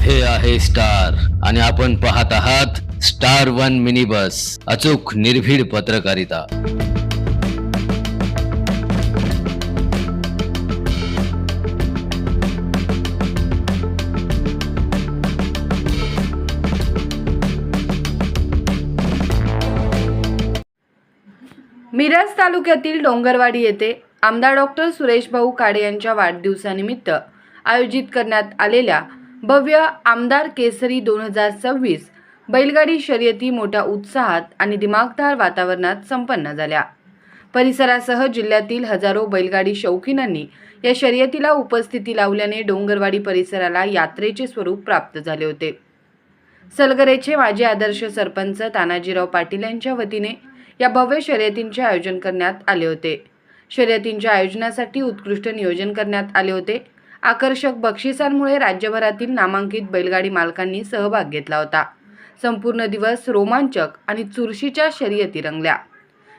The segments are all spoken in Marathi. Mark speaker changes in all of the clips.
Speaker 1: हे आहे स्टार आणि आपण पाहत आहात स्टार वन मिनी बस, अचूक निर्भीड पत्रकारिता।
Speaker 2: मिरज तालुक्यातील डोंगरवाडी येथे आमदार डॉक्टर सुरेश भाऊ खाडे यांच्या वाढदिवसानिमित्त आयोजित करण्यात आलेल्या भव्य आमदार केसरी 2026 बैलगाडी शर्यती मोठ्या उत्साहात आणि दिमागदार वातावरणात संपन्न झाल्या। परिसरासह जिल्ह्यातील हजारो बैलगाडी शौकीनांनी या शर्यतीला उपस्थिती लावल्याने डोंगरवाडी परिसराला यात्रेचे स्वरूप प्राप्त झाले होते। सलगरेचे माजी आदर्श सरपंच तानाजीराव पाटील यांच्या वतीने या भव्य शर्यतींचे आयोजन करण्यात आले होते। शर्यतींच्या आयोजनासाठी उत्कृष्ट नियोजन करण्यात आले होते। आकर्षक बक्षिसांमुळे राज्यभरातील नामांकित बैलगाडी मालकांनी सहभाग घेतला होता। संपूर्ण दिवस रोमांचक आणि चुरशीच्या शर्यती रंगल्या।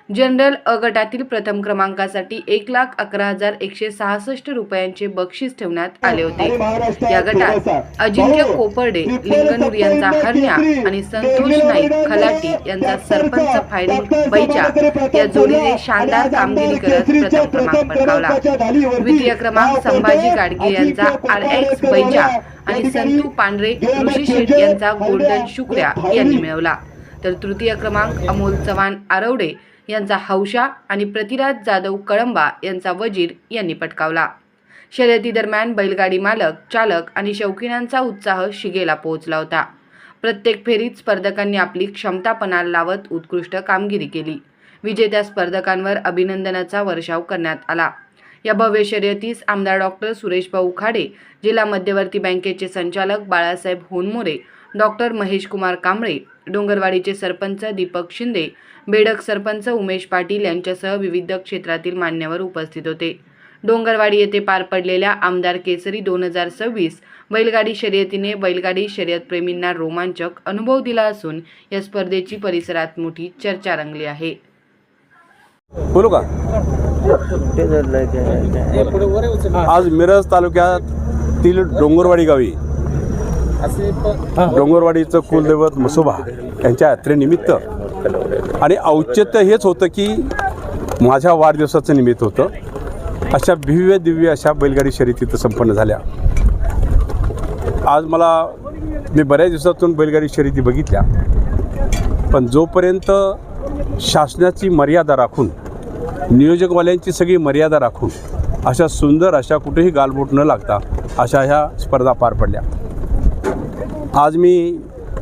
Speaker 2: जनरल अ गटातील प्रथम क्रमांकासाठी 1,11,166 रुपयांचे बक्षीस ठेवण्यात आले होते। या गटात अजिंक्य कोपर्डे लिंगनूर यांचा हरण्या आणि संतोष नाईक खलाटी यांचा सरपंच फायरिंग बैजा या जोडीने शानदार कामगिरी करत प्रथम क्रमांक पटकावला। द्वितीय क्रमांक संभाजी गाडगे यांचा RX बैजा आणि संतू पांढरे ऋषी शेठ यांचा गोल्डन शुक्र्या यांनी मिळवला, तर तृतीय क्रमांक अमोल चव्हाण आरवडे यांचा हौशा आणि प्रतिराज जाधव कळंबा यांचा वजीर यांनी पटकावला। शर्यती दरम्यान बैलगाडी मालक, चालक आणि शौकीनांचा उत्साह शिगेला पोहोचला होता। प्रत्येक फेरीत स्पर्धकांनी आपली क्षमता पणाला लावत उत्कृष्ट कामगिरी केली। विजेत्या स्पर्धकांवर अभिनंदनाचा वर्षाव करण्यात आला। या भव्य शर्यतीस आमदार डॉक्टर सुरेश भाऊ खाडे, जिल्हा मध्यवर्ती बँकेचे संचालक बाळासाहेब होनमोरे, डॉक्टर महेश कुमार कांबळे, डोंगरवाडीचे सरपंच दीपक शिंदे, बेडक सरपंच उमेश पाटील यांच्यासह विविध क्षेत्रातील मान्यवर उपस्थित होते। डोंगरवाडी येथे पार पडलेल्या आमदार केसरी 2026 बैलगाडी शर्यतीने बैलगाडी शर्यतप्रेमींना रोमांचक अनुभव दिला असून या स्पर्धेची परिसरात मोठी चर्चा रंगली आहे।
Speaker 3: बोलू का? आज मिरज तालुक्यातील डोंगरवाडी गावी डोंगरवाडीचं कुलदैवत म्हसोबा यांच्या यात्रेनिमित्त आणि औचित्य हेच होतं की माझ्या वाढदिवसाचं निमित्त होतं। अशा भव्य दिव्य अशा बैलगाडी शर्यती तिथं संपन्न झाल्या। आज मी बऱ्याच दिवसातून बैलगाडी शर्यती बघितल्या, पण जोपर्यंत शासनाची मर्यादा राखून, नियोजकवाल्यांची सगळी मर्यादा राखून अशा सुंदर अशा कुठेही गालबोट न लागता अशा ह्या स्पर्धा पार पडल्या। आज मी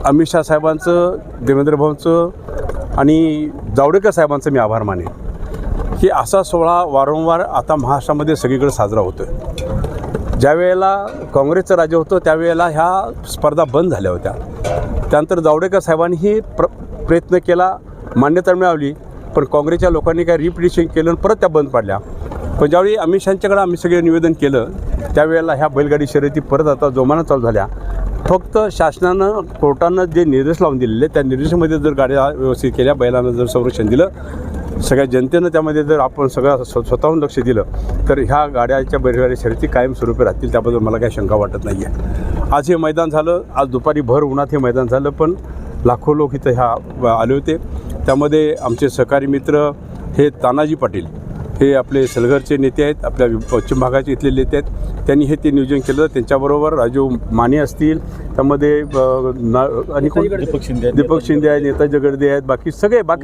Speaker 3: अमित शाह साहेबांचं, देवेंद्र भाऊंचं आणि जावडेकर साहेबांचं मी आभार मानेन की असा सोहळा वारंवार आता महाराष्ट्रामध्ये सगळीकडे साजरा होतो आहे। ज्या वेळेला काँग्रेसचं राज्य होतं त्यावेळेला ह्या स्पर्धा बंद झाल्या होत्या। त्यानंतर जावडेकर साहेबांनीही प्रयत्न केला, मान्यता मिळवली, पण काँग्रेसच्या लोकांनी काय रिपिटिशन केलं आणि परत त्या बंद पडल्या। पण ज्यावेळी अमित शाहांच्याकडे आम्ही सगळे निवेदन केलं त्यावेळेला ह्या बैलगाडी शर्यती परत आता जोमानं चालू झाल्या। फक्त शासनानं, कोर्टानं जे निर्देश लावून दिलेले त्या निर्देशामध्ये जर गाड्या व्यवस्थित केल्या, बैलांना जर संरक्षण दिलं, सगळ्या जनतेनं त्यामध्ये जर आपण सगळं स्वतःहून लक्ष दिलं तर ह्या गाड्याच्या बैलगाडी शर्यती कायमस्वरूपी राहतील, त्याबद्दल मला काही शंका वाटत नाही आहे। आज हे मैदान झालं, आज दुपारी भर उन्हात हे मैदान झालं, पण लाखो लोक इथं ह्या आले होते। त्यामध्ये आमचे सहकारी मित्र हे तानाजी पाटील, हे आपले सलगरचे नेते आहेत, आपल्या पश्चिम भागाचे इथले नेते आहेत, त्यांनी हे ते नियोजन केलं। त्यांच्याबरोबर राजू माने असतील, त्यामध्ये आणि दीपक शिंदे आहेत, नेता जगर्दे आहेत, बाकी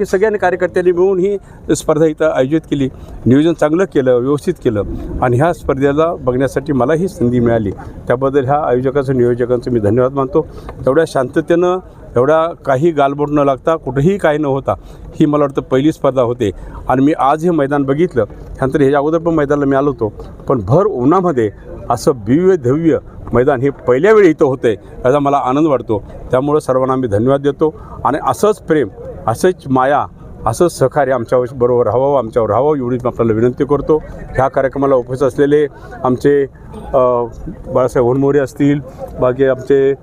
Speaker 3: सगळ्यांनी कार्यकर्त्यांनी मिळून ही स्पर्धा इथं आयोजित केली। नियोजन चांगलं केलं, व्यवस्थित केलं आणि ह्या स्पर्धेला बघण्यासाठी मला ही संधी मिळाली, त्याबद्दल ह्या आयोजकांचं, नियोजकांचं मी धन्यवाद मानतो। एवढ्या शांततेनं, एवढा काही गालबोट न लागता, कुठेही काही न होता ही मला वाटतं पहिली स्पर्धा होते। आणि मी आज हे मैदान बघितलं, त्यानंतर ह्याच्या अगोदर पण मैदानाला मी आलो होतो, पण भर उन्हामध्ये असं भव्य दिव्य मैदान हे पहिल्या वेळी इथं होतं आहे, याचा मला आनंद वाटतो। त्यामुळं सर्वांना मी धन्यवाद देतो आणि असंच प्रेम, असंच माया, असंच सहकार्य आमच्याबरोबर राहावं, आमच्यावर राहावं एवढीच आपल्याला विनंती करतो। ह्या कार्यक्रमाला उपस्थित असलेले आमचे बाळासाहेब होनमोरे असतील, बाकी आमचे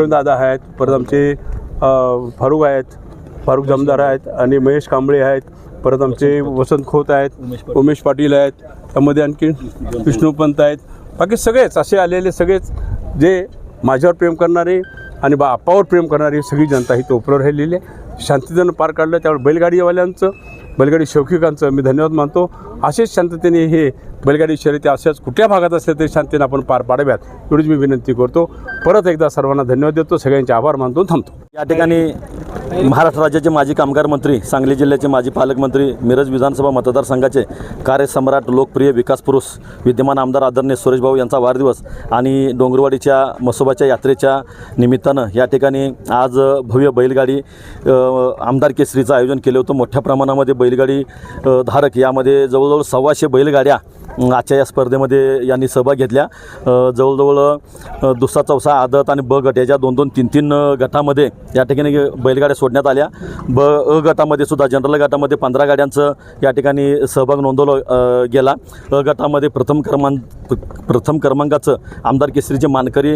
Speaker 3: दादा आहेत, परत आमचे फारुख जमदार आहेत आणि महेश कांबळे आहेत, परत आमचे वसंत खोत आहेत, उमेश पाटील आहेत, त्यामध्ये आणखी विष्णू पंत आहेत, बाकी सगळेच असे आलेले सगळेच जे माझ्यावर प्रेम करणारे आणि आप्पावर प्रेम करणारी सगळी जनता ही तो उपरोर राहिलेली आहे. शांततेनं पार काढलं. त्यामुळे बैलगाडीवाल्यांचं, बैलगाडी शौकिकांचं मी धन्यवाद मानतो. असेच शांततेने हे बैलगाडी शर्यती अशाच कुठल्या भागात असल्या तरी शांततेने आपण पार पाडाव्यात एवढीच मी विनंती करतो. परत एकदा सर्वांना धन्यवाद देतो. सगळ्यांचे आभार मानतो. थांबतो.
Speaker 4: या ठिकाणी महाराष्ट्र राज्याचे माजी कामगार मंत्री, सांगली जिल्ह्याचे माजी पालकमंत्री, मिरज विधानसभा मतदारसंघाचे कार्यसम्राट, लोकप्रिय विकास पुरुष, विद्यमान आमदार आदरणीय सुरेशभाऊ यांचा वाढदिवस आणि डोंगरवाडीच्या म्हसोबाच्या यात्रेच्या निमित्तानं या ठिकाणी आज भव्य बैलगाडी आमदार केसरीचं आयोजन केलं होतं. मोठ्या प्रमाणामध्ये बैलगाडी धारक यामध्ये जवळजवळ 125 बैलगाड्या आजच्या या स्पर्धेमध्ये यांनी सहभाग घेतल्या. जवळजवळ दुसरा, चौसा, आदत आणि ब गट याच्या 2-2, 3-3 गटामध्ये या ठिकाणी बैलगाड्या सोडण्यात आल्या. अ गटामध्ये सुद्धा, जनरल गटामध्ये 15 गाड्यांचं या ठिकाणी सहभाग नोंदवला गेला. अ गटामध्ये प्रथम क्रमांकाचं आमदार केसरीचे मानकरी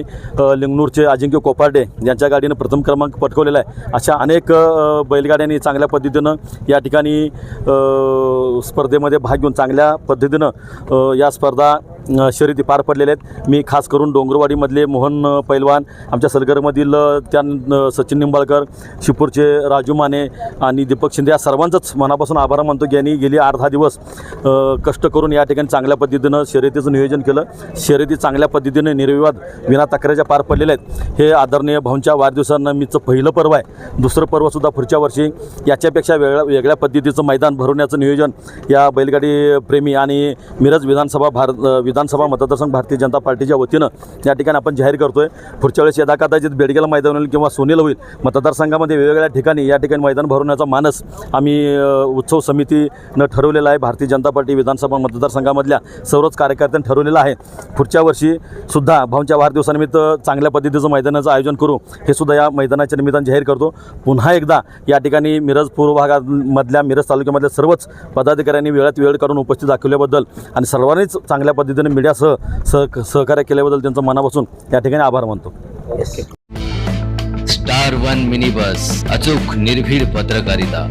Speaker 4: लिंगनूरचे अजिंक्य कोपार्डे यांच्या गाडीनं प्रथम क्रमांक पटकवलेला आहे. अशा अनेक बैलगाड्यांनी चांगल्या पद्धतीनं या ठिकाणी स्पर्धेमध्ये भाग घेऊन चांगल्या पद्धतीनं या स्पर्धा शर्यती पार पडलेल्या आहेत. मी खास करून डोंगरवाडीमधले मोहन पैलवान, आमच्या सलगरमधील सचिन निंबाळकर, शिपूरचे राजू माने आणि दीपक शिंदे या सर्वांचंच मनापासून आभार मानतो की यांनी गेली 8-10 दिवस कष्ट करून या ठिकाणी चांगल्या पद्धतीनं शर्यतीचं नियोजन केलं. शर्यती चांगल्या पद्धतीने निर्विवाद विना तक्रारीच्या पार पडलेल्या आहेत. हे आदरणीय भाऊंच्या वाढदिवसानिमित्तचं पहिलं पर्व आहे. दुसरं पर्वसुद्धा पुढच्या वर्षी याच्यापेक्षा वेगळ्या पद्धतीचं मैदान भरवण्याचं नियोजन या बैलगाडी प्रेमी आणि मिरज विधानसभा मतदारसंघ भारतीय जनता पार्टीच्या वतीनं या ठिकाणी आपण जाहीर करतोय. पुढच्या वेळेस यदा कदाचित बेडगेला मैदान होईल किंवा सोनेला होईल, मतदारसंघामध्ये वेगवेगळ्या ठिकाणी या ठिकाणी मैदान भरवण्याचा मानस आम्ही उत्सव समितीनं ठरवलेला आहे. भारतीय जनता पार्टी विधानसभा मतदारसंघामधल्या सर्वच कार्यकर्त्यांनी ठरवलेलं आहे. पुढच्या वर्षी सुद्धा भाऊंच्या वाढदिवसानिमित्त चांगल्या पद्धतीचं मैदानाचं आयोजन करू, हे सुद्धा या मैदानाच्या निमित्तानं जाहीर करतो. पुन्हा एकदा या ठिकाणी मिरज पूर्व भागामधल्या, मिरज तालुक्यामधल्या सर्वच पदाधिकाऱ्यांनी वेळात वेळ काढून उपस्थित दाखवल्याबद्दल आणि सर्वांनीच चांगल्या पद्धतीने मीडियासह सहकार्य केल्याबद्दल त्यांचं मनापासून या ठिकाणी आभार मानतो.
Speaker 1: स्टार 1 मिनी बस, अचूक निर्भीड पत्रकारिता.